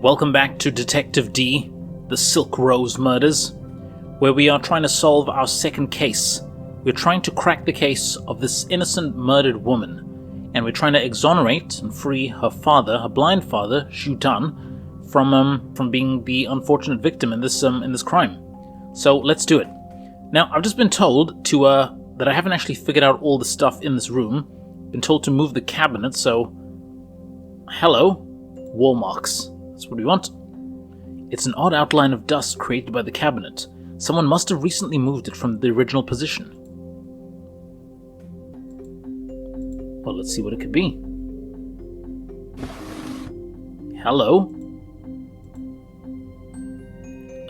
Welcome back to Detective D, the Silk Rose Murders, where we are trying to solve our second case. We're trying to crack the case of this innocent murdered woman, and we're trying to exonerate and free her father, her blind father, Zetian, from being the unfortunate victim in this crime. So let's do it. Now, I've just been told that I haven't actually figured out all the stuff in this room. Been told to move the cabinet, so hello, wall marks. That's what we want. It's an odd outline of dust created by the cabinet. Someone must have recently moved it from the original position. Well, let's see what it could be. Hello.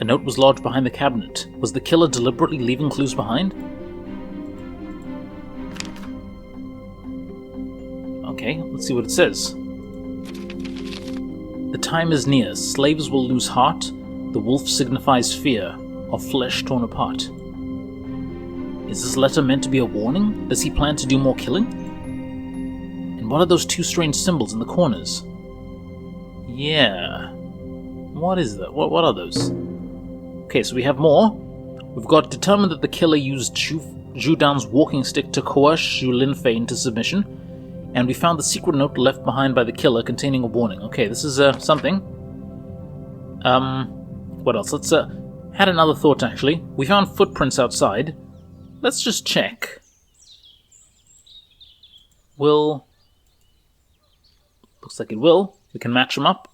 A note was lodged behind the cabinet. Was the killer deliberately leaving clues behind? Okay, let's see what it says. The time is near. Slaves will lose heart. The wolf signifies fear of flesh torn apart. Is this letter meant to be a warning? Does he plan to do more killing? And what are those two strange symbols in the corners? Yeah. What is that? What are those? Okay, so we have more. We've got determined that the killer used Zhu walking stick to coerce Zhu Linfei into submission. And we found the secret note left behind by the killer containing a warning. Okay, this is something. What else? Let's had another thought actually. We found footprints outside. Let's just check. Looks like it will. We can match them up.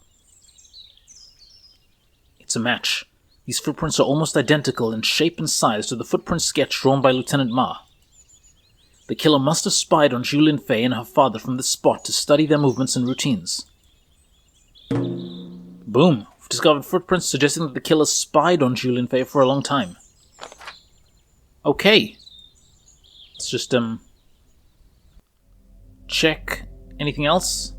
It's a match. These footprints are almost identical in shape and size to the footprint sketch drawn by Lieutenant Ma. The killer must have spied on Zhu Linfei and her father from this spot to study their movements and routines. Boom! We've discovered footprints suggesting that the killer spied on Zhu Linfei for a long time. Okay. Let's just, check. Anything else?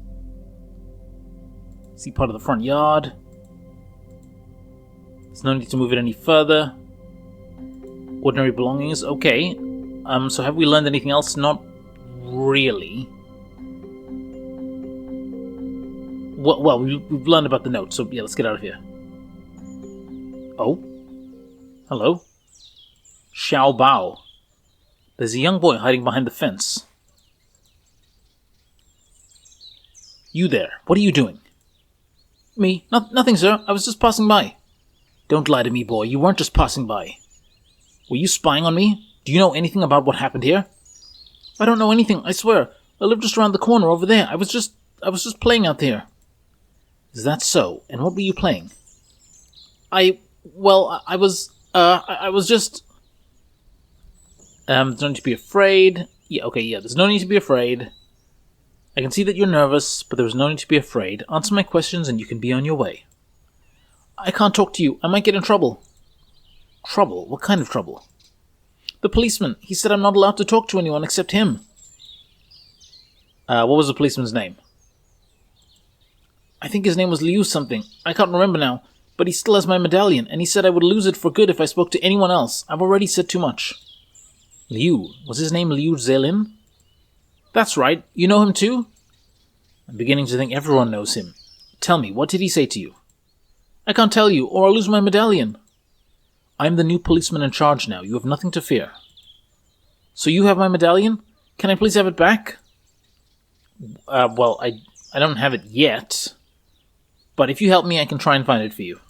See part of the front yard. There's no need to move it any further. Ordinary belongings. Okay. So have we learned anything else? Not really. Well, we've learned about the note, so yeah, let's get out of here. Oh. Hello. Xiao Bao. There's a young boy hiding behind the fence. You there. What are you doing? Me? Nothing, sir. I was just passing by. Don't lie to me, boy. You weren't just passing by. Were you spying on me? Do you know anything about what happened here? I don't know anything, I swear. I live just around the corner over there. I was just playing out there. Is that so? And what were you playing? I was just... there's no need to be afraid. Yeah, okay, yeah, there's no need to be afraid. I can see that you're nervous, but there was no need to be afraid. Answer my questions and you can be on your way. I can't talk to you. I might get in trouble. Trouble? What kind of trouble? The policeman. He said I'm not allowed to talk to anyone except him. What was the policeman's name? I think his name was Liu something. I can't remember now. But he still has my medallion, and he said I would lose it for good if I spoke to anyone else. I've already said too much. Liu? Was his name Liu Zelin? That's right. You know him too? I'm beginning to think everyone knows him. Tell me, what did he say to you? I can't tell you, or I'll lose my medallion. I'm the new policeman in charge now. You have nothing to fear. So you have my medallion? Can I please have it back? Well, I don't have it yet. But if you help me, I can try and find it for you.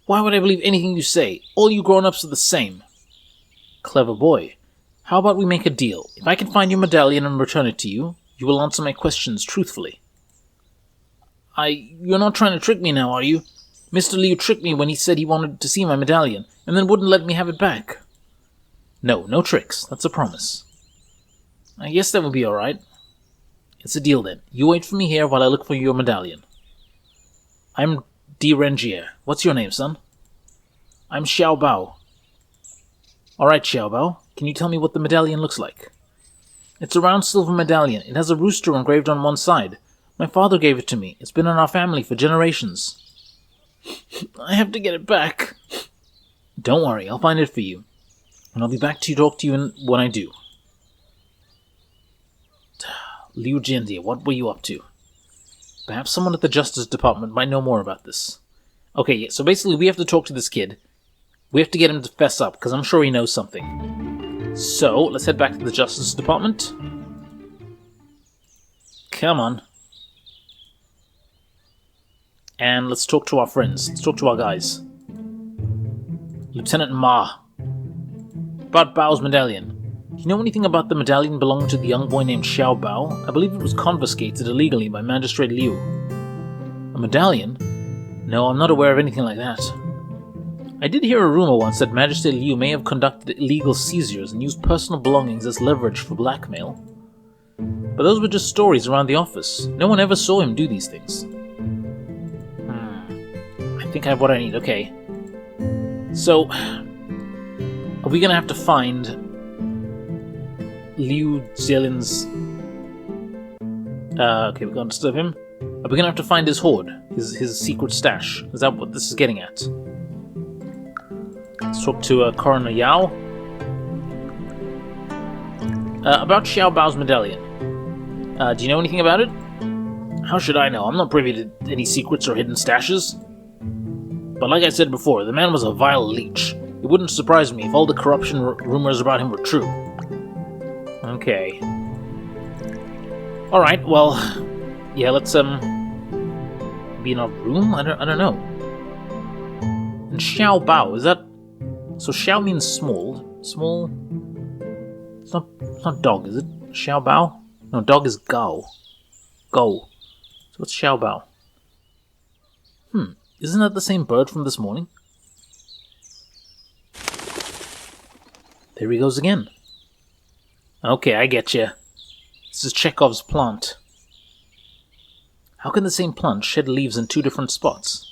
Why would I believe anything you say? All you grown-ups are the same. Clever boy. How about we make a deal? If I can find your medallion and return it to you, you will answer my questions truthfully. You're not trying to trick me now, are you? Mr. Liu tricked me when he said he wanted to see my medallion, and then wouldn't let me have it back. No tricks. That's a promise. I guess that will be alright. It's a deal then. You wait for me here while I look for your medallion. I'm Renjie. What's your name, son? I'm Xiao Bao. Alright, Xiao Bao. Can you tell me what the medallion looks like? It's a round silver medallion. It has a rooster engraved on one side. My father gave it to me. It's been in our family for generations. I have to get it back. Don't worry, I'll find it for you. And I'll be back to talk to you when I do. Liu Jindia, what were you up to? Perhaps someone at the Justice Department might know more about this. Okay, yeah, so basically we have to talk to this kid. We have to get him to fess up, because I'm sure he knows something. So, let's head back to the Justice Department. Come on. And let's talk to our friends. Let's talk to our guys. Lieutenant Ma. About Bao's medallion. Do you know anything about the medallion belonging to the young boy named Xiao Bao? I believe it was confiscated illegally by Magistrate Liu. A medallion? No, I'm not aware of anything like that. I did hear a rumor once that Magistrate Liu may have conducted illegal seizures and used personal belongings as leverage for blackmail. But those were just stories around the office. No one ever saw him do these things. I think I have what I need. Okay. So, are we gonna have to find Liu Zelian's... okay, we're gonna disturb him. Are we gonna have to find his hoard? His secret stash? Is that what this is getting at? Let's talk to Coroner Yao. About Xiao Bao's medallion. Do you know anything about it? How should I know? I'm not privy to any secrets or hidden stashes. But like I said before, the man was a vile leech. It wouldn't surprise me if all the corruption rumors about him were true. Okay. Alright, well... yeah, let's, be in our room? I don't know. And Xiao Bao, is that... so Xiao means small. Small... It's not dog, is it? Xiao Bao? No, dog is Gao. Go. So what's Xiao Bao? Isn't that the same bird from this morning? There he goes again. Okay, I get you. This is Chekhov's plant. How can the same plant shed leaves in two different spots?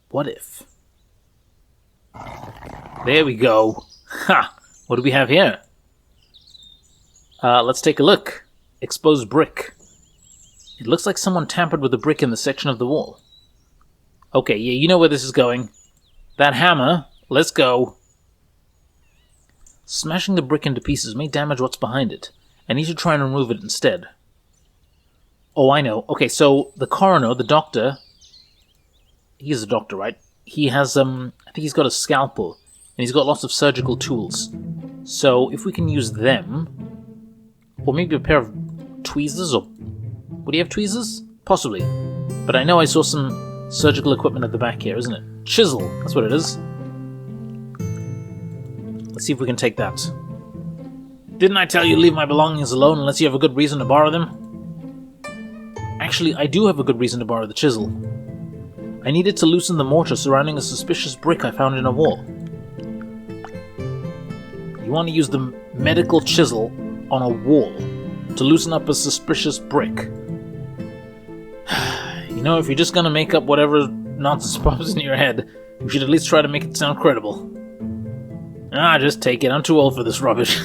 What if? There we go. Ha! What do we have here? Let's take a look. Exposed brick. It looks like someone tampered with the brick in the section of the wall. Okay, yeah, you know where this is going. That hammer. Let's go. Smashing the brick into pieces may damage what's behind it. I need to try and remove it instead. Oh, I know. Okay, so the coroner, the doctor... he's a doctor, right? He has, I think he's got a scalpel. And he's got lots of surgical tools. So, if we can use them... or maybe a pair of tweezers, or... would he have tweezers? Possibly. But I know I saw some surgical equipment at the back here, isn't it? Chisel, that's what it is. Let's see if we can take that. Didn't I tell you to leave my belongings alone unless you have a good reason to borrow them? Actually, I do have a good reason to borrow the chisel. I needed to loosen the mortar surrounding a suspicious brick I found in a wall. You want to use the medical chisel on a wall to loosen up a suspicious brick. You know, if you're just gonna make up whatever nonsense pops in your head, you should at least try to make it sound credible. Just take it. I'm too old for this rubbish.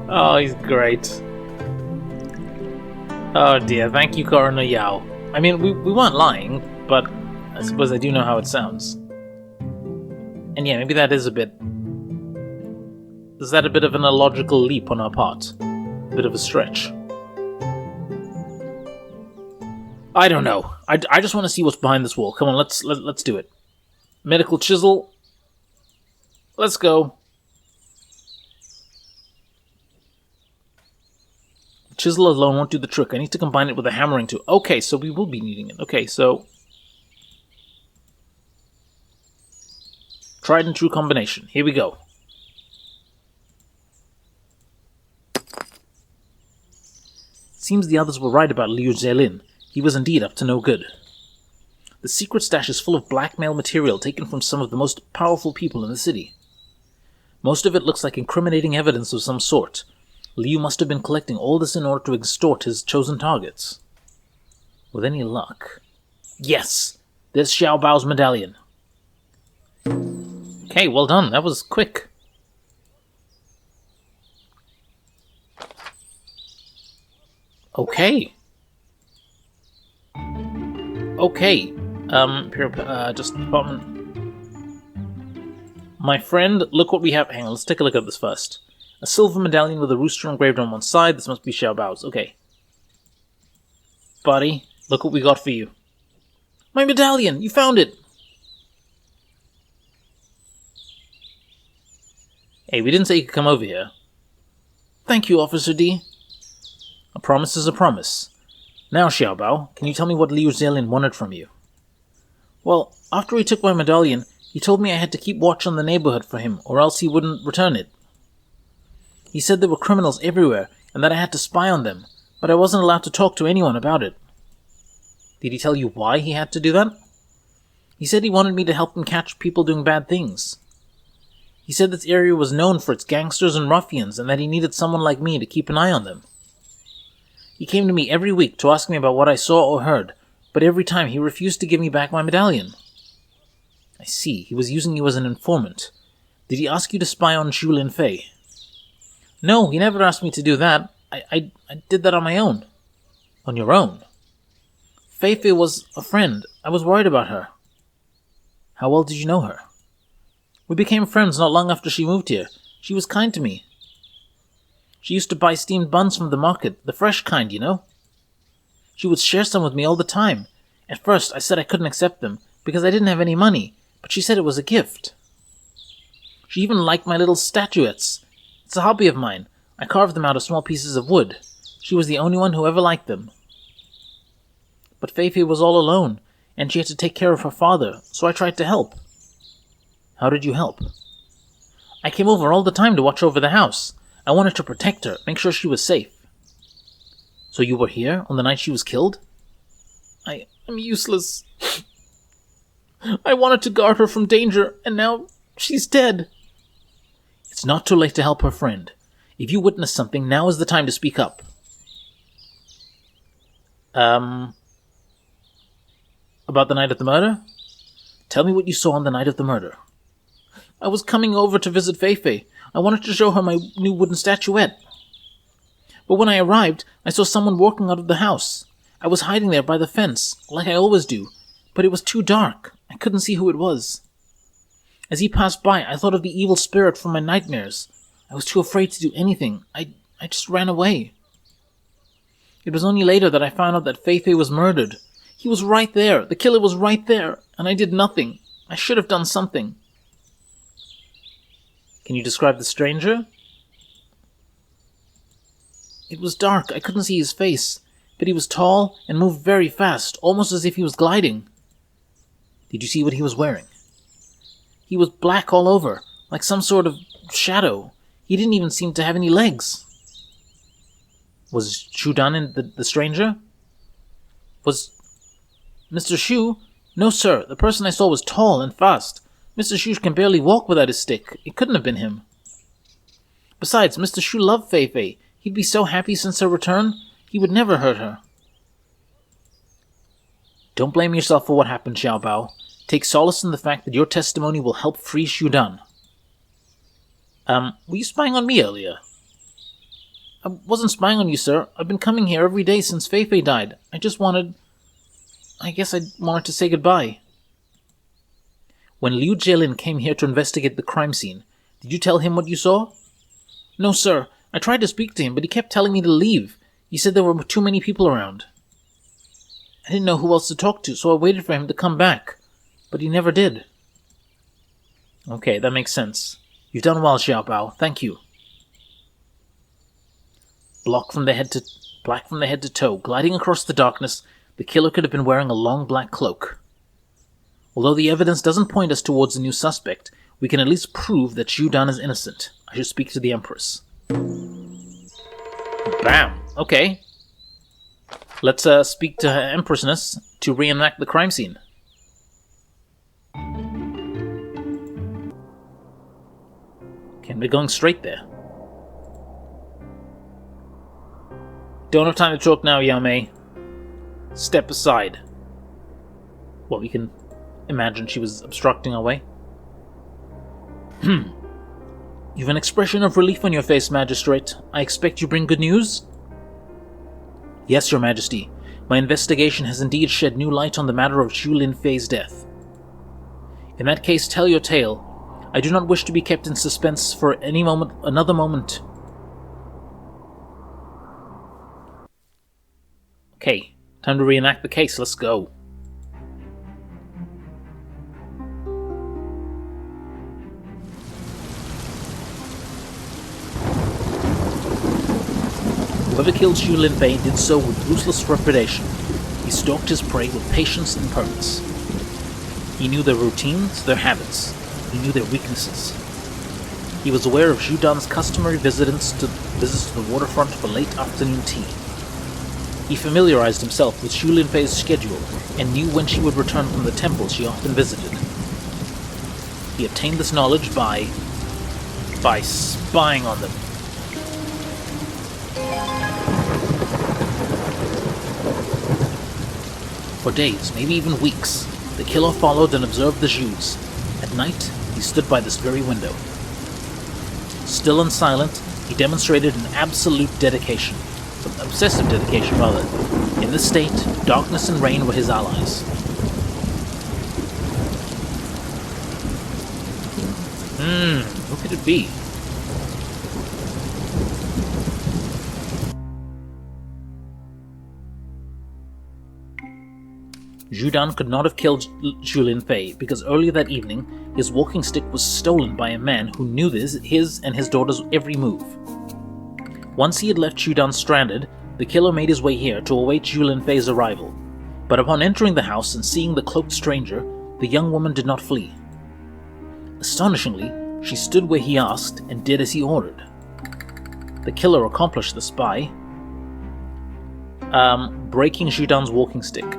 Oh, he's great. Oh dear, thank you, Coroner Yao. I mean, we weren't lying, but I suppose I do know how it sounds. And yeah, maybe that is a bit... is that a bit of an illogical leap on our part? A bit of a stretch? I don't know. I just want to see what's behind this wall. Come on, let's do it. Medical chisel. Let's go. Chisel alone won't do the trick. I need to combine it with a hammering tool. Okay, so we will be needing it. Okay, so... tried and true combination. Here we go. Seems the others were right about Liu Zelian. He was indeed up to no good. The secret stash is full of blackmail material taken from some of the most powerful people in the city. Most of it looks like incriminating evidence of some sort. Liu must have been collecting all this in order to extort his chosen targets. With any luck... yes! There's Xiao Bao's medallion. Okay, well done. That was quick. Okay. Okay. Imperial, just department. My friend, look what we have. Hang on, let's take a look at this first. A silver medallion with a rooster engraved on one side. This must be Xiao Bao's. Okay. buddy. Look what we got for you. My medallion! You found it! Hey, we didn't say you could come over here. Thank you, Officer D. A promise is a promise. Now, Xiaobao, can you tell me what Liu Zetian wanted from you? Well, after he took my medallion, he told me I had to keep watch on the neighborhood for him, or else he wouldn't return it. He said there were criminals everywhere, and that I had to spy on them, but I wasn't allowed to talk to anyone about it. Did he tell you why he had to do that? He said he wanted me to help him catch people doing bad things. He said this area was known for its gangsters and ruffians, and that he needed someone like me to keep an eye on them. He came to me every week to ask me about what I saw or heard, but every time he refused to give me back my medallion. I see, he was using you as an informant. Did he ask you to spy on Zhu Linfei? No, he never asked me to do that. I did that on my own. On your own? Feifei was a friend. I was worried about her. How well did you know her? We became friends not long after she moved here. She was kind to me. She used to buy steamed buns from the market, the fresh kind, you know. She would share some with me all the time. At first, I said I couldn't accept them, because I didn't have any money, but she said it was a gift. She even liked my little statuettes. It's a hobby of mine. I carved them out of small pieces of wood. She was the only one who ever liked them. But Feifei was all alone, and she had to take care of her father, so I tried to help. How did you help? I came over all the time to watch over the house. I wanted to protect her, make sure she was safe. So you were here on the night she was killed? I'm useless. I wanted to guard her from danger, and now she's dead. It's not too late to help her friend. If you witness something, now is the time to speak up. About the night of the murder? Tell me what you saw on the night of the murder. I was coming over to visit Feifei. I wanted to show her my new wooden statuette. But when I arrived, I saw someone walking out of the house. I was hiding there by the fence, like I always do, but it was too dark. I couldn't see who it was. As he passed by, I thought of the evil spirit from my nightmares. I was too afraid to do anything. I just ran away. It was only later that I found out that Feifei was murdered. He was right there. The killer was right there, and I did nothing. I should have done something. Can you describe the stranger? It was dark. I couldn't see his face, but he was tall and moved very fast, almost as if he was gliding. Did you see what he was wearing? He was black all over, like some sort of shadow. He didn't even seem to have any legs. Was Xu Dan in the stranger? Was Mr. Xu? No, sir. The person I saw was tall and fast. Mr. Xu can barely walk without his stick. It couldn't have been him. Besides, Mr. Xu loved Feifei. He'd be so happy since her return. He would never hurt her. Don't blame yourself for what happened, Xiaobao. Take solace in the fact that your testimony will help free Xu Dan. Were you spying on me earlier? I wasn't spying on you, sir. I've been coming here every day since Feifei died. I wanted to say goodbye. When Liu Zetian came here to investigate the crime scene, did you tell him what you saw? No, sir. I tried to speak to him, but he kept telling me to leave. He said there were too many people around. I didn't know who else to talk to, so I waited for him to come back. But he never did. Okay, that makes sense. You've done well, Xiaobao. Thank you. Black from the head to toe, gliding across the darkness, the killer could have been wearing a long black cloak. Although the evidence doesn't point us towards a new suspect, we can at least prove that Xu Dan is innocent. I should speak to the Empress. Bam! Okay. Let's speak to her Empressness to reenact the crime scene. Okay, we're going straight there. Don't have time to talk now, Yao Mei. Step aside. Well, we can imagine she was obstructing our way. You've an expression of relief on your face, Magistrate. I expect you bring good news? Yes, Your Majesty. My investigation has indeed shed new light on the matter of Zhu Linfei's death. In that case, tell your tale. I do not wish to be kept in suspense for another moment. Okay, Time to reenact the case, let's go. Whoever killed Xu Linfei did so with ruthless trepidation. He stalked his prey with patience and purpose. He knew their routines, their habits. He knew their weaknesses. He was aware of Zhu Dan's customary visits to the waterfront for late afternoon tea. He familiarized himself with Xu Linfei's schedule and knew when she would return from the temple she often visited. He obtained this knowledge by spying on them. For days, maybe even weeks, the killer followed and observed the Zhus. At night, he stood by this very window. Still and silent, he demonstrated an absolute dedication. Obsessive dedication, rather. In this state, darkness and rain were his allies. Who could it be? Zhu Dan could not have killed Xu Linfei because earlier that evening, his walking stick was stolen by a man who knew his and his daughter's every move. Once he had left Zhu Dan stranded, the killer made his way here to await Xu Linfei's arrival. But upon entering the house and seeing the cloaked stranger, the young woman did not flee. Astonishingly, she stood where he asked and did as he ordered. The killer accomplished this by breaking Zhu Dan's walking stick.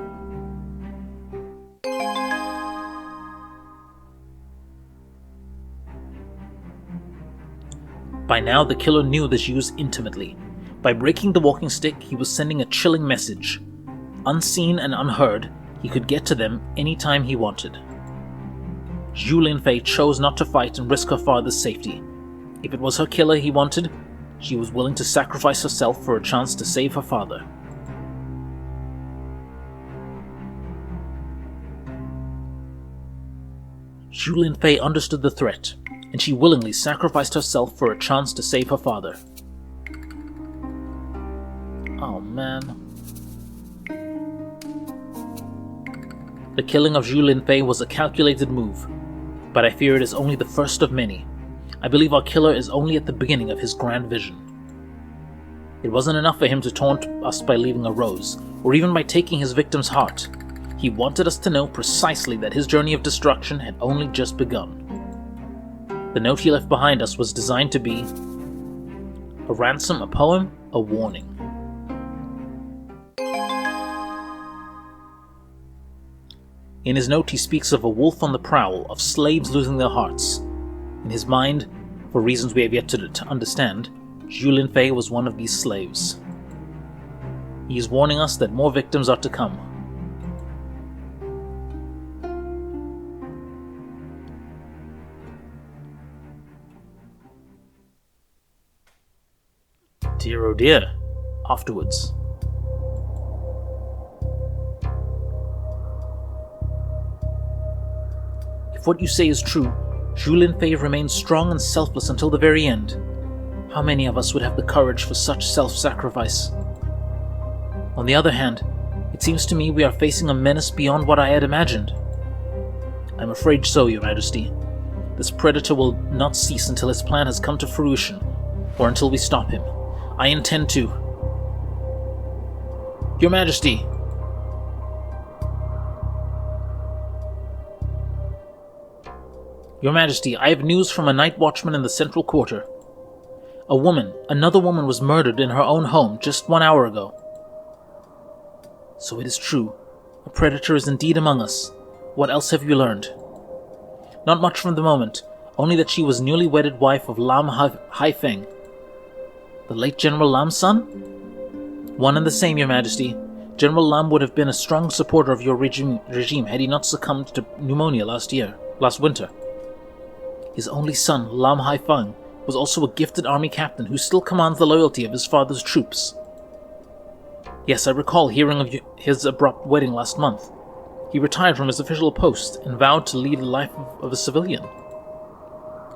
By now, the killer knew the Zhus intimately. By breaking the walking stick, he was sending a chilling message. Unseen and unheard, he could get to them any time he wanted. Xu Linfei chose not to fight and risk her father's safety. If it was her killer he wanted, she was willing to sacrifice herself for a chance to save her father. Xu Linfei understood the threat, and she willingly sacrificed herself for a chance to save her father. Oh man. The killing of Xu Linfei was a calculated move, but I fear it is only the first of many. I believe our killer is only at the beginning of his grand vision. It wasn't enough for him to taunt us by leaving a rose, or even by taking his victim's heart. He wanted us to know precisely that his journey of destruction had only just begun. The note he left behind us was designed to be a ransom, a poem, a warning. In his note he speaks of a wolf on the prowl, of slaves losing their hearts. In his mind, for reasons we have yet to understand, Xu Linfei was one of these slaves. He is warning us that more victims are to come. Dear oh dear. Afterwards. If what you say is true, Xu Linfei remained strong and selfless until the very end. How many of us would have the courage for such self-sacrifice? On the other hand, it seems to me we are facing a menace beyond what I had imagined. I'm afraid so, Your Majesty. This predator will not cease until his plan has come to fruition, or until we stop him. I intend to... Your Majesty! Your Majesty, I have news from a night watchman in the Central Quarter. Another woman was murdered in her own home just 1 hour ago. So it is true. A predator is indeed among us. What else have you learned? Not much from the moment, only that she was newly wedded wife of Lam Haifeng. The late General Lam's son? One and the same, Your Majesty. General Lam would have been a strong supporter of your regime had he not succumbed to pneumonia last winter. His only son, Lam Haifeng, was also a gifted army captain who still commands the loyalty of his father's troops. Yes, I recall hearing of his abrupt wedding last month. He retired from his official post and vowed to lead the life of a civilian.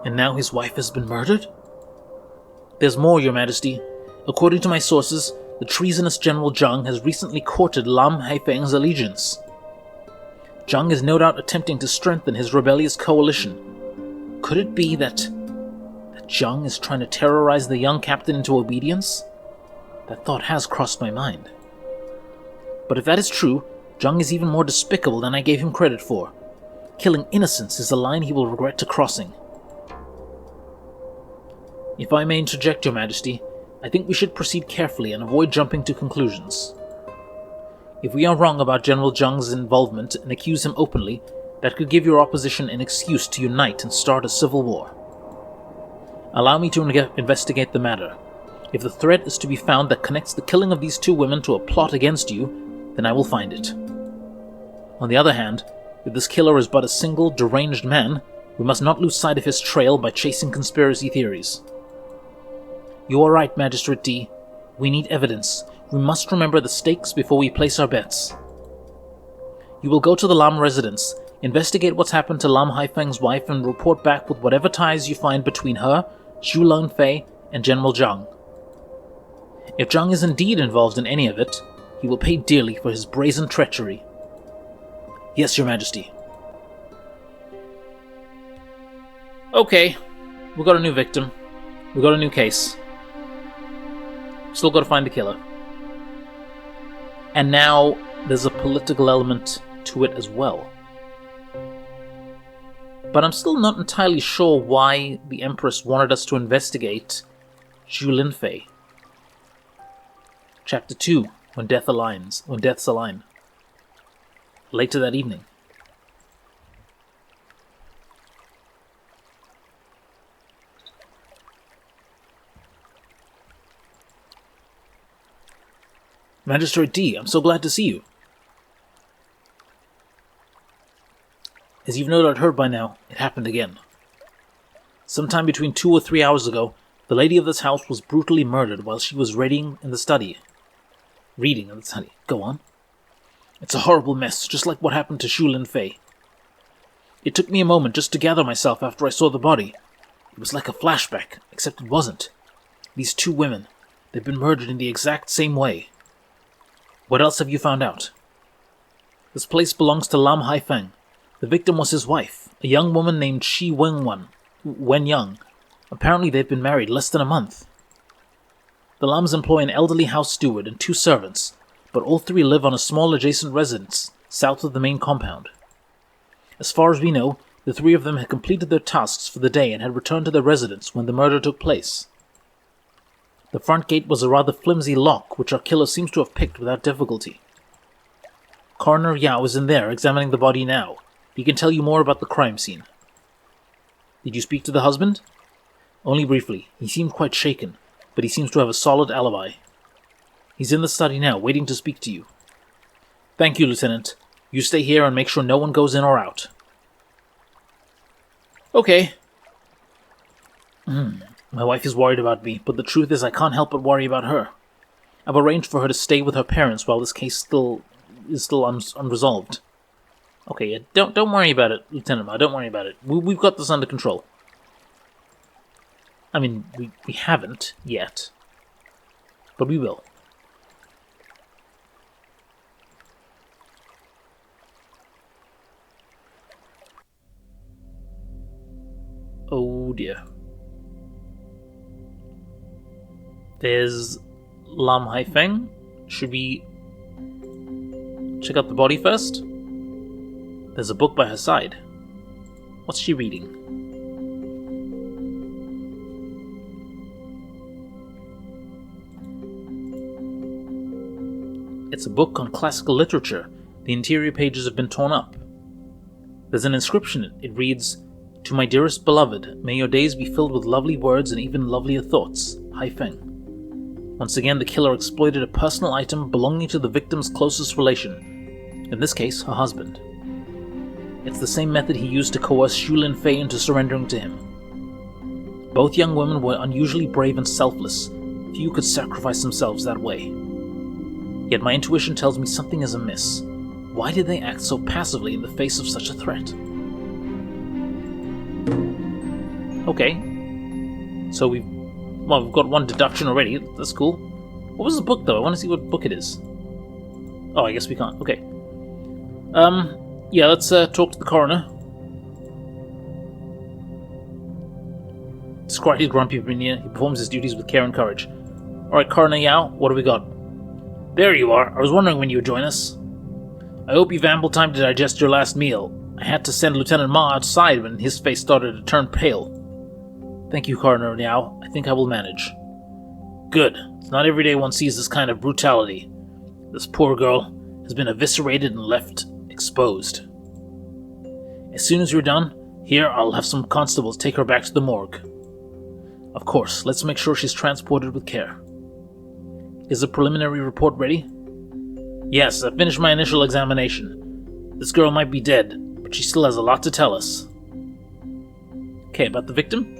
And now his wife has been murdered? There's more, Your Majesty. According to my sources, the treasonous General Zhang has recently courted Lam Haifeng's allegiance. Zhang is no doubt attempting to strengthen his rebellious coalition. Could it be that Zhang is trying to terrorize the young captain into obedience? That thought has crossed my mind. But if that is true, Zhang is even more despicable than I gave him credit for. Killing innocents is a line he will regret to crossing. If I may interject, Your Majesty, I think we should proceed carefully and avoid jumping to conclusions. If we are wrong about General Zhang's involvement and accuse him openly, that could give your opposition an excuse to unite and start a civil war. Allow me to investigate the matter. If the thread is to be found that connects the killing of these two women to a plot against you, then I will find it. On the other hand, if this killer is but a single, deranged man, we must not lose sight of his trail by chasing conspiracy theories. You are right, Magistrate D. We need evidence. We must remember the stakes before we place our bets. You will go to the Lam residence, investigate what's happened to Lam Haifeng's wife, and report back with whatever ties you find between her, Xu Lanfei, and General Zhang. If Zhang is indeed involved in any of it, he will pay dearly for his brazen treachery. Yes, Your Majesty. Okay, we got a new victim. We got a new case. Still got to find the killer. And now there's a political element to it as well. But I'm still not entirely sure why the Empress wanted us to investigate Xu Linfei. Chapter 2, When Deaths Align. Later that evening. Magistrate D, I'm so glad to see you. As you've no doubt heard by now, it happened again. Sometime between 2 or 3 hours ago, the lady of this house was brutally murdered while she was reading in the study. Go on. It's a horrible mess, just like what happened to Xu Linfei. It took me a moment just to gather myself after I saw the body. It was like a flashback, except it wasn't. These two women, they've been murdered in the exact same way. What else have you found out? This place belongs to Lam Haifeng. The victim was his wife, a young woman named Shi Wenyang. Apparently they've been married less than a month. The Lams employ an elderly house steward and 2 servants, but all 3 live on a small adjacent residence, south of the main compound. As far as we know, the 3 of them had completed their tasks for the day and had returned to their residence when the murder took place. The front gate was a rather flimsy lock, which our killer seems to have picked without difficulty. Coroner Yao is in there, examining the body now. He can tell you more about the crime scene. Did you speak to the husband? Only briefly. He seemed quite shaken, but he seems to have a solid alibi. He's in the study now, waiting to speak to you. Thank you, Lieutenant. You stay here and make sure no one goes in or out. Okay. My wife is worried about me, but the truth is I can't help but worry about her. I've arranged for her to stay with her parents while this case is still unresolved. Okay, yeah, don't worry about it, Lieutenant Ma, don't worry about it. We've got this under control. I mean, we haven't yet, but we will. Oh dear. There's Lam Haifeng. Should we check out the body first? There's a book by her side. What's she reading? It's a book on classical literature. The interior pages have been torn up. There's an inscription. It reads, "To my dearest beloved, may your days be filled with lovely words and even lovelier thoughts, Haifeng." Once again, the killer exploited a personal item belonging to the victim's closest relation, in this case, her husband. It's the same method he used to coerce Xu Linfei into surrendering to him. Both young women were unusually brave and selfless. Few could sacrifice themselves that way. Yet my intuition tells me something is amiss. Why did they act so passively in the face of such a threat? Okay. So we've got one deduction already. That's cool. What was the book, though? I want to see what book it is. Oh, I guess we can't. Okay. Yeah, let's talk to the coroner. Despite his grumpy veneer, he performs his duties with care and courage. Alright, Coroner Yao, what do we got? There you are. I was wondering when you would join us. I hope you've ample time to digest your last meal. I had to send Lieutenant Ma outside when his face started to turn pale. Thank you, Coroner Yao. I think I will manage. Good. It's not every day one sees this kind of brutality. This poor girl has been eviscerated and left exposed. As soon as you're done, here I'll have some constables take her back to the morgue. Of course, let's make sure she's transported with care. Is the preliminary report ready? Yes, I finished my initial examination. This girl might be dead, but she still has a lot to tell us. Okay, about the victim?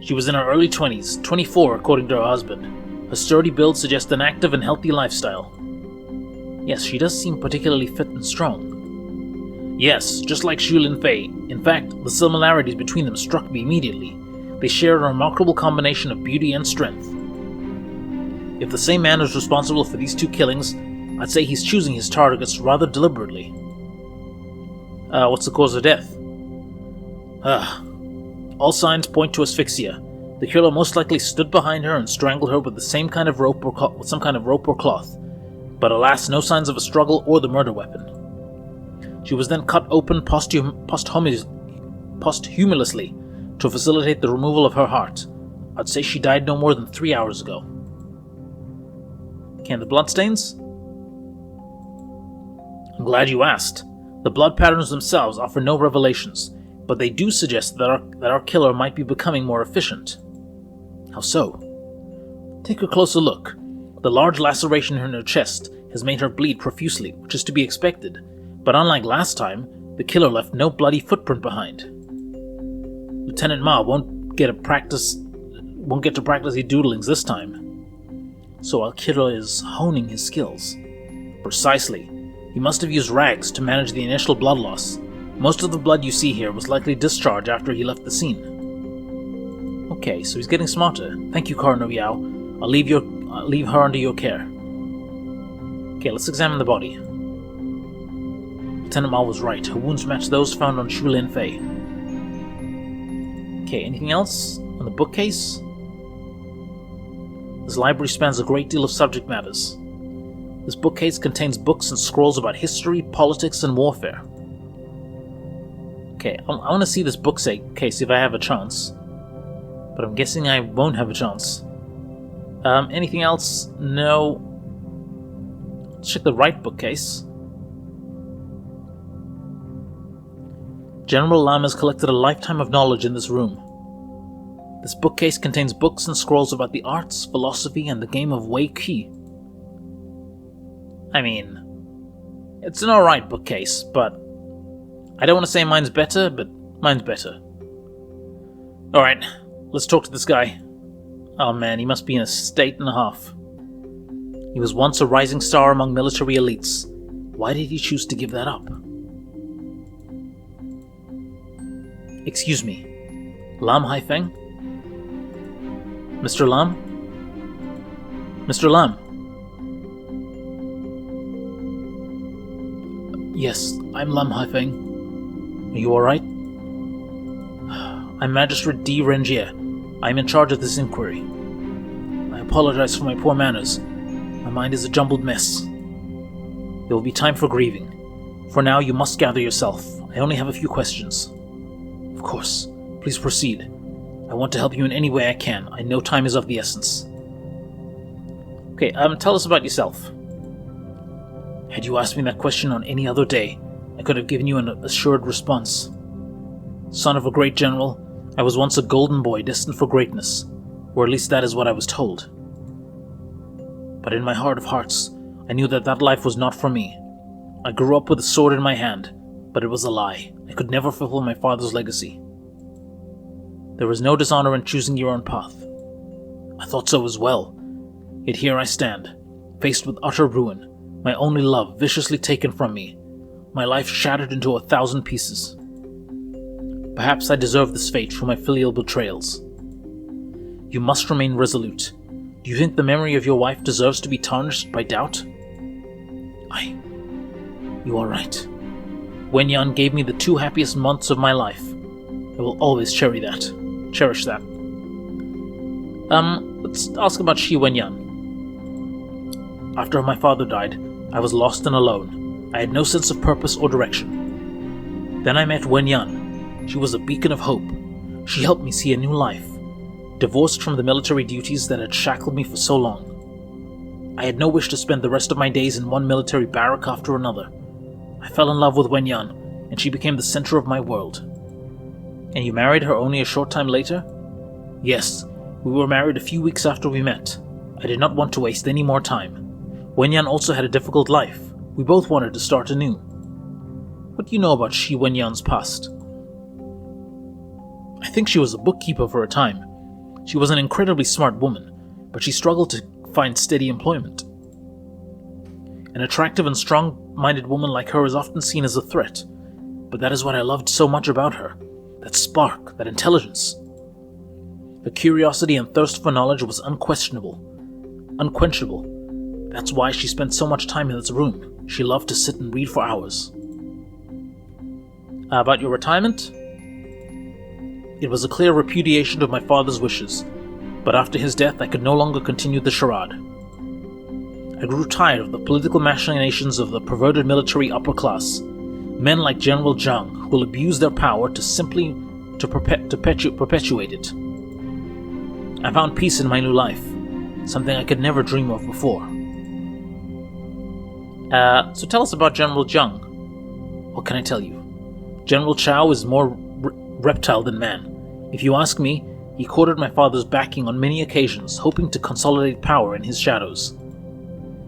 She was in her early 20s, 24 according to her husband. Her sturdy build suggests an active and healthy lifestyle. Yes, she does seem particularly fit and strong. Yes, just like Xu Linfei. In fact, the similarities between them struck me immediately. They share a remarkable combination of beauty and strength. If the same man is responsible for these two killings, I'd say he's choosing his targets rather deliberately. What's the cause of death? All signs point to asphyxia. The killer most likely stood behind her and strangled her with some kind of rope or cloth. But alas, no signs of a struggle or the murder weapon. She was then cut open posthumously to facilitate the removal of her heart. I'd say she died no more than 3 hours ago. Can the bloodstains? I'm glad you asked. The blood patterns themselves offer no revelations, but they do suggest that our killer might be becoming more efficient. How so? Take a closer look. The large laceration in her chest has made her bleed profusely, which is to be expected, but unlike last time, the killer left no bloody footprint behind. Lieutenant Ma won't get to practice his doodlings this time. So our killer is honing his skills. Precisely. He must have used rags to manage the initial blood loss. Most of the blood you see here was likely discharged after he left the scene. Okay, so he's getting smarter. Thank you, Coroner Yao. I'll leave her under your care. Okay, let's examine the body. Lieutenant Ma was right. Her wounds match those found on Xu Linfei. Okay, anything else on the bookcase? This library spans a great deal of subject matters. This bookcase contains books and scrolls about history, politics, and warfare. Okay, I want to see this bookcase if I have a chance. But I'm guessing I won't have a chance. Anything else? No. Let's check the right bookcase. General Lam has collected a lifetime of knowledge in this room. This bookcase contains books and scrolls about the arts, philosophy, and the game of Wei Qi. I mean, it's an alright bookcase, but I don't want to say mine's better, but mine's better. Alright, let's talk to this guy. Oh man, he must be in a state and a half. He was once a rising star among military elites. Why did he choose to give that up? Excuse me, Lam Haifeng? Mr. Lam? Mr. Lam? Yes, I'm Lam Haifeng. Are you alright? I'm Magistrate D. Renjie. I'm in charge of this inquiry. I apologize for my poor manners. My mind is a jumbled mess. There will be time for grieving. For now, you must gather yourself. I only have a few questions. Of course. Please proceed. I want to help you in any way I can. I know time is of the essence. Okay, tell us about yourself. Had you asked me that question on any other day, I could have given you an assured response. Son of a great general, I was once a golden boy destined for greatness, or at least that is what I was told. But in my heart of hearts, I knew that life was not for me. I grew up with a sword in my hand, but it was a lie. I could never fulfill my father's legacy. There is no dishonor in choosing your own path. I thought so as well. Yet here I stand, faced with utter ruin, my only love viciously taken from me, my life shattered into 1,000 pieces. Perhaps I deserve this fate for my filial betrayals. You must remain resolute. Do you think the memory of your wife deserves to be tarnished by doubt? You are right. Wenyan gave me the 2 happiest months of my life. I will always cherish that. Let's ask about Shi Wenyan. After my father died, I was lost and alone. I had no sense of purpose or direction. Then I met Wenyan. She was a beacon of hope. She helped me see a new life, divorced from the military duties that had shackled me for so long. I had no wish to spend the rest of my days in one military barrack after another. I fell in love with Wenyan, and she became the center of my world. And you married her only a short time later? Yes, we were married a few weeks after we met. I did not want to waste any more time. Wenyan also had a difficult life. We both wanted to start anew. What do you know about Shi Wenyan's past? I think she was a bookkeeper for a time. She was an incredibly smart woman, but she struggled to find steady employment. An attractive and strong-minded woman like her is often seen as a threat, but that is what I loved so much about her. That spark, that intelligence. Her curiosity and thirst for knowledge was unquestionable, unquenchable. That's why she spent so much time in this room. She loved to sit and read for hours. About your retirement? It was a clear repudiation of my father's wishes, but after his death I could no longer continue the charade. I grew tired of the political machinations of the perverted military upper class, men like General Zhang who will abuse their power to perpetuate it. I found peace in my new life, something I could never dream of before. So tell us about General Zhang. What can I tell you? General Chao is more reptile than man. If you ask me, he courted my father's backing on many occasions, hoping to consolidate power in his shadows.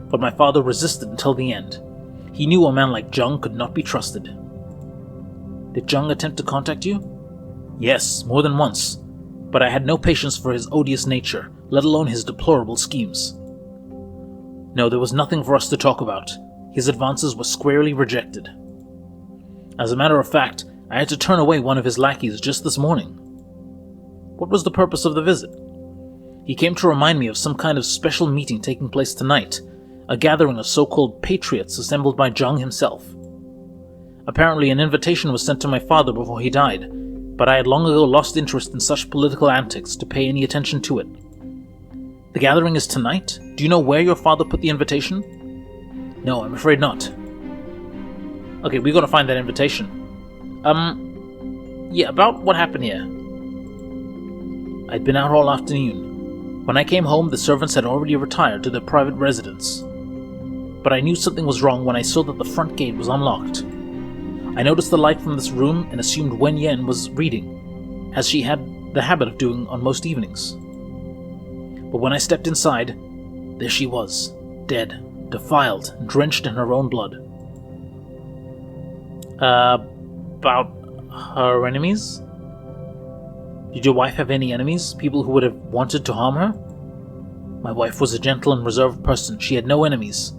But my father resisted until the end. He knew a man like Zhang could not be trusted. Did Zhang attempt to contact you? Yes, more than once, but I had no patience for his odious nature, let alone his deplorable schemes. No, there was nothing for us to talk about. His advances were squarely rejected. As a matter of fact, I had to turn away one of his lackeys just this morning. What was the purpose of the visit? He came to remind me of some kind of special meeting taking place tonight, a gathering of so-called patriots assembled by Zhang himself. Apparently an invitation was sent to my father before he died, but I had long ago lost interest in such political antics to pay any attention to it. The gathering is tonight? Do you know where your father put the invitation? No, I'm afraid not. Okay, we gotta find that invitation. Yeah, about what happened here. I'd been out all afternoon. When I came home, the servants had already retired to their private residence. But I knew something was wrong when I saw that the front gate was unlocked. I noticed the light from this room and assumed Wen Yan was reading, as she had the habit of doing on most evenings. But when I stepped inside, there she was, dead, defiled, and drenched in her own blood. About her enemies? Did your wife have any enemies? People who would have wanted to harm her? My wife was a gentle and reserved person. She had no enemies.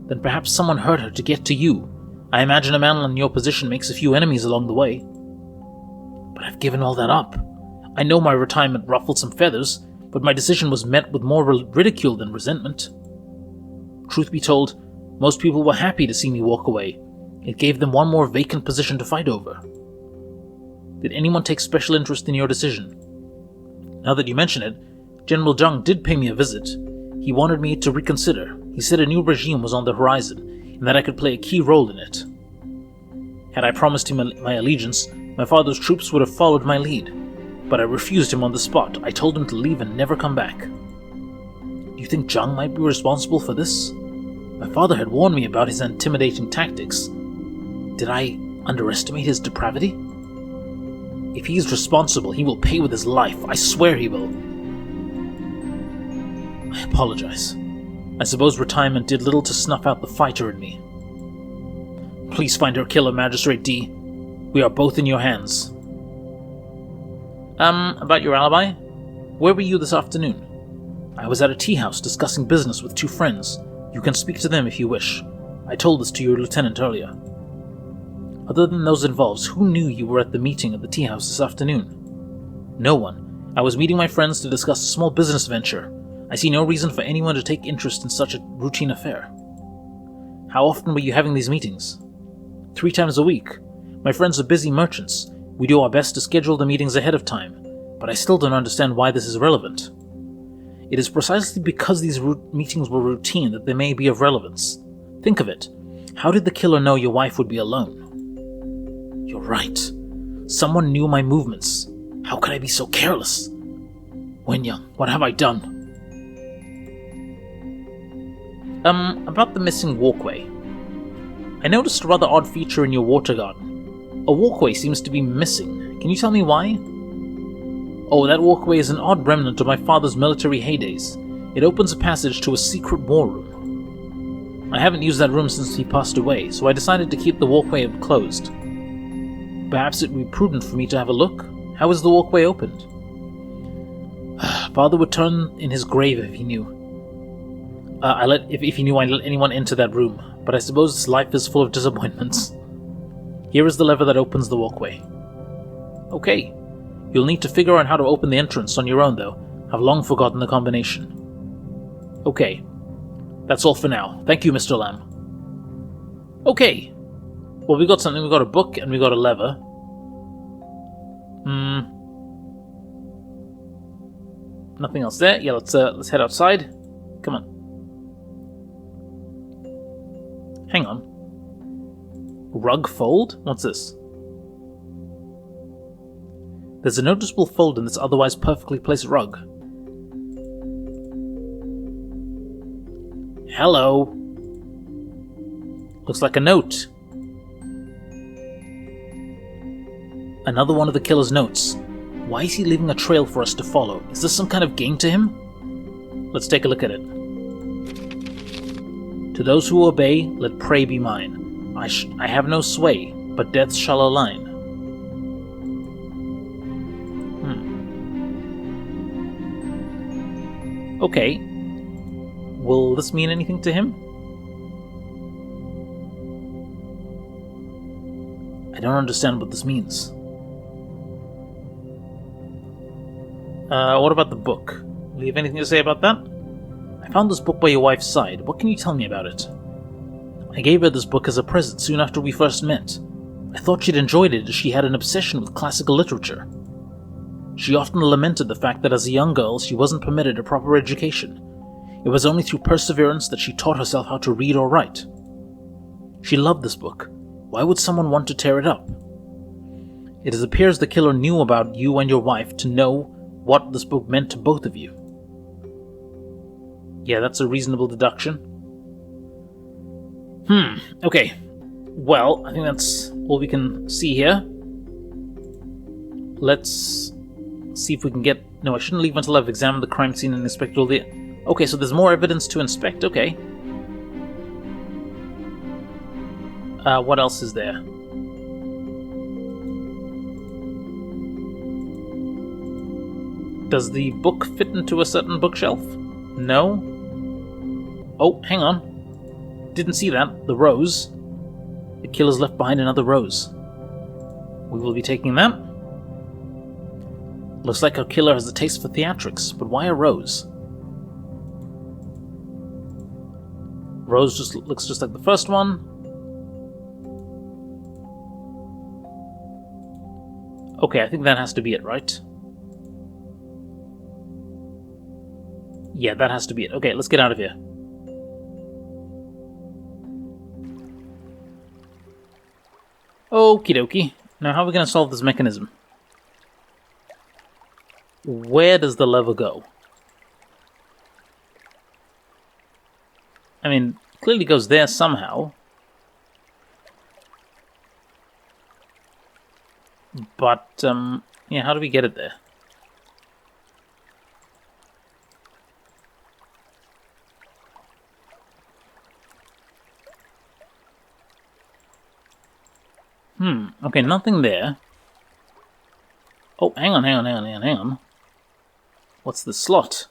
Then perhaps someone hurt her to get to you. I imagine a man in your position makes a few enemies along the way. But I've given all that up. I know my retirement ruffled some feathers, but my decision was met with more ridicule than resentment. Truth be told, most people were happy to see me walk away. It gave them one more vacant position to fight over. Did anyone take special interest in your decision? Now that you mention it, General Zhang did pay me a visit. He wanted me to reconsider. He said a new regime was on the horizon, and that I could play a key role in it. Had I promised him my allegiance, my father's troops would have followed my lead. But I refused him on the spot. I told him to leave and never come back. Do you think Zhang might be responsible for this? My father had warned me about his intimidating tactics. Did I underestimate his depravity? If he is responsible, he will pay with his life. I swear he will. I apologize. I suppose retirement did little to snuff out the fighter in me. Please find her killer, Magistrate D. We are both in your hands. About your alibi? Where were you this afternoon? I was at a tea house discussing business with 2 friends. You can speak to them if you wish. I told this to your lieutenant earlier. Other than those involved, who knew you were at the meeting at the tea house this afternoon? No one. I was meeting my friends to discuss a small business venture. I see no reason for anyone to take interest in such a routine affair. How often were you having these meetings? 3 times a week. My friends are busy merchants. We do our best to schedule the meetings ahead of time, but I still don't understand why this is relevant. It is precisely because these meetings were routine that they may be of relevance. Think of it. How did the killer know your wife would be alone? You're right. Someone knew my movements. How could I be so careless? Wenya, what have I done? About the missing walkway. I noticed a rather odd feature in your water garden. A walkway seems to be missing. Can you tell me why? Oh, that walkway is an odd remnant of my father's military heydays. It opens a passage to a secret war room. I haven't used that room since he passed away, so I decided to keep the walkway closed. Perhaps it would be prudent for me to have a look. How is the walkway opened? Father would turn in his grave if he knew. If he knew I let anyone into that room, but I suppose his life is full of disappointments. Here is the lever that opens the walkway. Okay. You'll need to figure out how to open the entrance on your own, though. I've long forgotten the combination. Okay. That's all for now. Thank you, Mr. Lamb. Okay. Well, we got something. We got a book and we got a lever. Nothing else there. Yeah, let's head outside. Come on. Hang on. Rug fold? What's this? There's a noticeable fold in this otherwise perfectly placed rug. Hello. Looks like a note. Another one of the killer's notes. Why is he leaving a trail for us to follow? Is this some kind of game to him? Let's take a look at it. To those who obey, let prey be mine. I have no sway, but death shall align. Okay. Will this mean anything to him? I don't understand what this means. What about the book? Do you have anything to say about that? I found this book by your wife's side. What can you tell me about it? I gave her this book as a present soon after we first met. I thought she'd enjoyed it as she had an obsession with classical literature. She often lamented the fact that as a young girl she wasn't permitted a proper education. It was only through perseverance that she taught herself how to read or write. She loved this book. Why would someone want to tear it up? It appears the killer knew about you and your wife to know what this book meant to both of you. Yeah, that's a reasonable deduction. Okay. Well, I think that's all we can see here. Let's see if we can get... No, I shouldn't leave until I've examined the crime scene and inspected all the... Okay, so there's more evidence to inspect. Okay. What else is there? Does the book fit into a certain bookshelf? No. Oh, hang on. Didn't see that. The rose. The killer's left behind another rose. We will be taking that. Looks like our killer has a taste for theatrics, but why a rose? Rose just looks just like the first one. Okay, I think that has to be it, right? Yeah, that has to be it. Okay, let's get out of here. Okie dokie. Now how are we going to solve this mechanism? Where does the lever go? I mean, it clearly goes there somehow. But, yeah, how do we get it there? Okay, nothing there. Oh, hang on. What's the slot?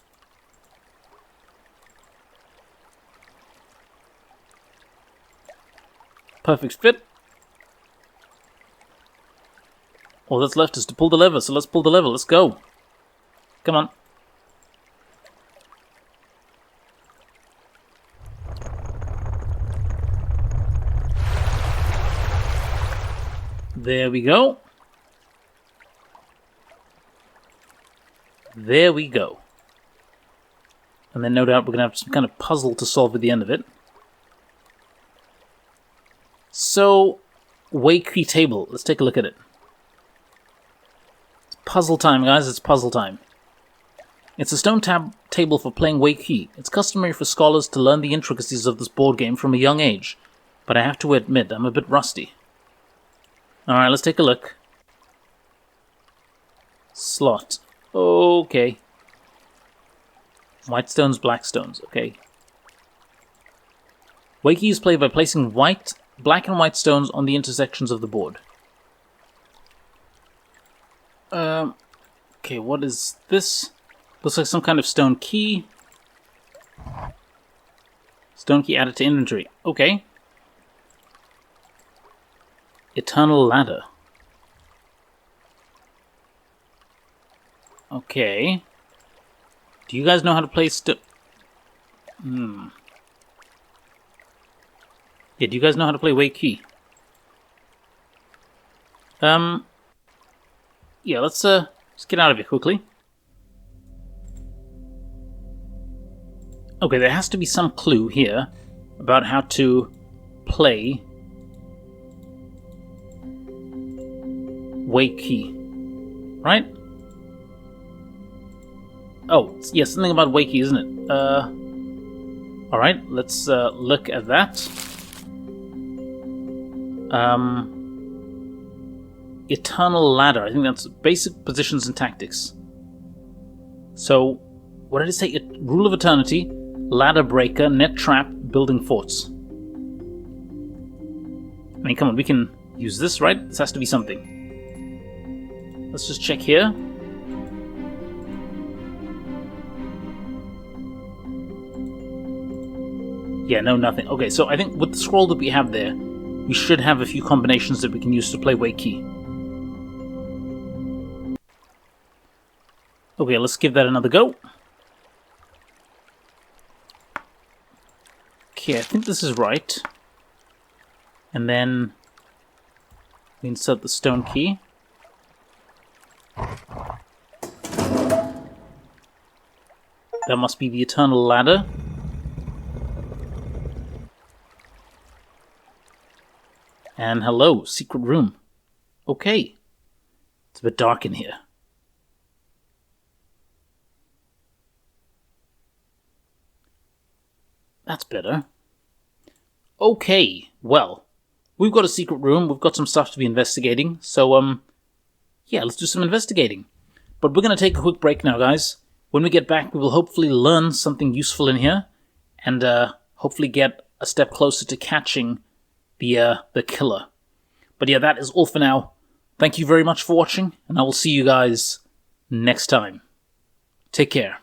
Perfect fit. All that's left is to pull the lever, so let's pull the lever. Let's go. Come on. There we go. There we go. And then no doubt we're going to have some kind of puzzle to solve at the end of it. So, Wakey table. Let's take a look at it. It's puzzle time, guys. It's puzzle time. It's a stone table for playing Wakey. It's customary for scholars to learn the intricacies of this board game from a young age. But I have to admit, I'm a bit rusty. Alright, let's take a look. Slot. Okay. White stones, black stones. Okay. Wakey is played by placing black and white stones on the intersections of the board. Okay, what is this? Looks like some kind of stone key. Stone key added to inventory. Okay. Eternal ladder. Okay. Do you guys know how to play Yeah, do you guys know how to play Wakey? Yeah, let's get out of here quickly. Okay, there has to be some clue here about how to play Wakey, right? Oh, yeah, something about Wakey, isn't it? Alright, let's look at that. Eternal ladder. I think that's basic positions and tactics. So, what did it say? Rule of eternity, ladder breaker, net trap, building forts. I mean, come on, we can use this, right? This has to be something. Let's just check here. Yeah, no, nothing. Okay, so I think with the scroll that we have there, we should have a few combinations that we can use to play Wakey. Okay, let's give that another go. Okay, I think this is right. And then we insert the stone key. That must be the eternal ladder. And hello, secret room. Okay. It's a bit dark in here. That's better. Okay, well, we've got a secret room, we've got some stuff to be investigating, so, yeah, let's do some investigating. But we're going to take a quick break now, guys. When we get back, we will hopefully learn something useful in here, and, hopefully get a step closer to catching the killer. But yeah, that is all for now. Thank you very much for watching, and I will see you guys next time. Take care.